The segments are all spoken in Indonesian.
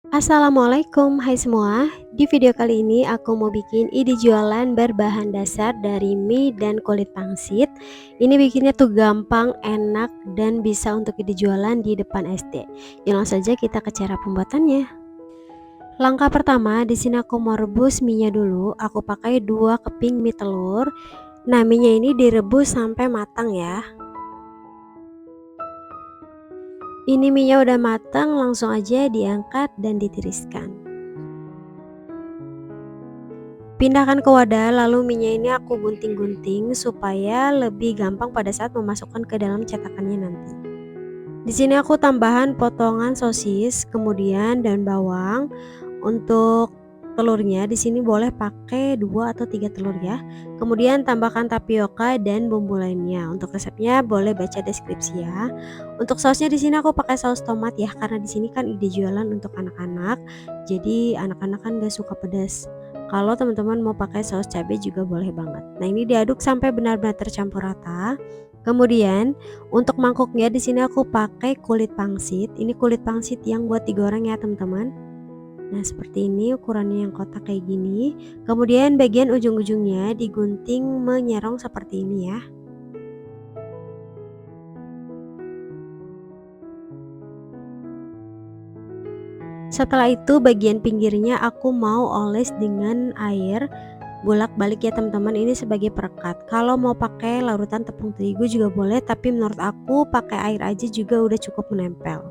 Assalamualaikum, hai semua. Di video kali ini aku mau bikin ide jualan berbahan dasar dari mie dan kulit pangsit. Ini bikinnya tuh gampang, enak, dan bisa untuk ide jualan di depan SD. Yuk langsung saja kita ke cara pembuatannya. Langkah pertama, di sini aku mau rebus mie-nya dulu. Aku pakai 2 keping mie telur. Nah, mie-nya ini direbus sampai matang ya. Ini mie-nya udah matang, langsung aja diangkat dan ditiriskan. Pindahkan ke wadah, lalu minyak ini aku gunting-gunting supaya lebih gampang pada saat memasukkan ke dalam cetakannya nanti. Di sini aku tambahan potongan sosis, kemudian daun bawang. Untuk telurnya di sini boleh pakai 2 atau 3 telur ya. Kemudian tambahkan tapioka dan bumbu lainnya. Untuk resepnya boleh baca deskripsi ya. Untuk sausnya di sini aku pakai saus tomat ya, karena di sini kan ide jualan untuk anak-anak. Jadi anak-anak kan gak suka pedas. Kalau teman-teman mau pakai saus cabai juga boleh banget. Nah, ini diaduk sampai benar-benar tercampur rata. Kemudian untuk mangkuknya di sini aku pakai kulit pangsit. Ini kulit pangsit yang buat digoreng ya teman-teman. Nah, seperti ini ukurannya yang kotak kayak gini. Kemudian bagian ujung-ujungnya digunting menyerong seperti ini ya. Setelah itu bagian pinggirnya aku mau oles dengan air bolak-balik ya teman-teman, ini sebagai perekat. Kalau mau pakai larutan tepung terigu juga boleh, tapi menurut aku pakai air aja juga udah cukup menempel.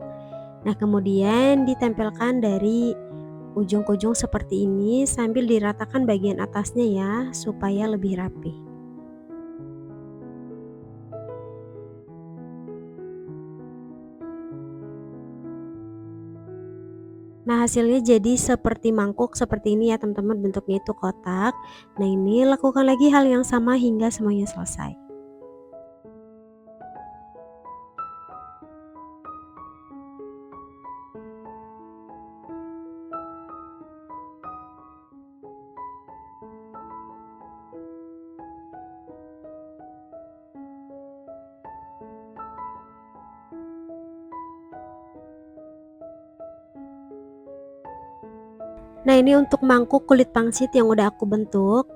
Nah, kemudian ditempelkan dari ujung ke ujung seperti ini sambil diratakan bagian atasnya ya, supaya lebih rapi. Nah, hasilnya jadi seperti mangkuk seperti ini ya teman-teman, bentuknya itu kotak. Nah, ini lakukan lagi hal yang sama hingga semuanya selesai. Nah, ini untuk mangkuk kulit pangsit yang udah aku bentuk.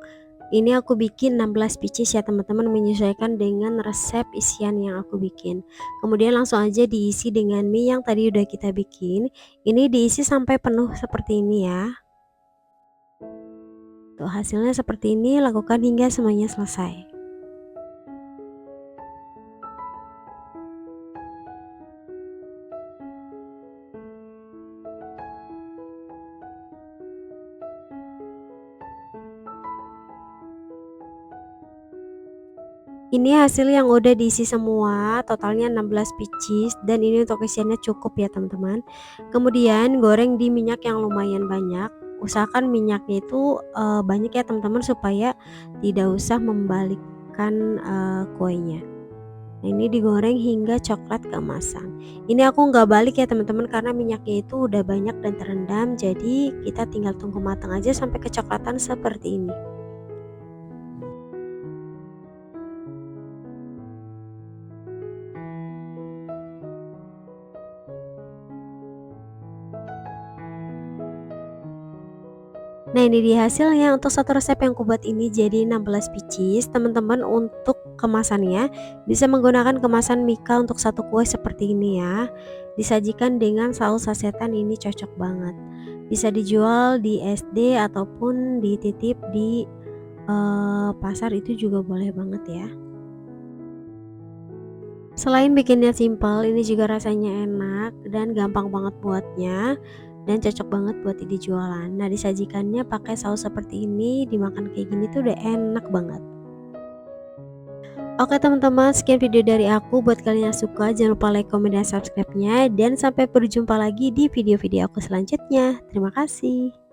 Ini aku bikin 16 pieces ya teman-teman, menyesuaikan dengan resep isian yang aku bikin. Kemudian langsung aja diisi dengan mie yang tadi udah kita bikin. Ini diisi sampai penuh seperti ini ya. Tuh, hasilnya seperti ini, lakukan hingga semuanya selesai. Ini hasil yang udah diisi semua, totalnya 16 pieces, dan ini untuk isiannya cukup ya teman-teman. Kemudian goreng di minyak yang lumayan banyak. Usahakan minyaknya itu banyak ya teman-teman, supaya tidak usah membalikkan kuenya. Nah, ini digoreng hingga coklat keemasan. Ini aku nggak balik ya teman-teman, karena minyaknya itu udah banyak dan terendam. Jadi kita tinggal tunggu matang aja sampai kecoklatan seperti ini. Nah, ini dia hasilnya. Untuk satu resep yang kubuat ini jadi 16 pieces. Teman-teman untuk kemasannya bisa menggunakan kemasan Mika untuk satu kue seperti ini ya. Disajikan dengan saus sasetan, ini cocok banget. Bisa dijual di SD ataupun dititip di pasar, itu juga boleh banget ya. Selain bikinnya simpel, ini juga rasanya enak dan gampang banget buatnya, dan cocok banget buat ide jualan. Nah, disajikannya pakai saus seperti ini, dimakan kayak gini tuh udah enak banget. Oke teman-teman, sekian video dari aku. Buat kalian yang suka, jangan lupa like, komen, dan subscribe-nya. Dan sampai berjumpa lagi di video-video aku selanjutnya. Terima kasih.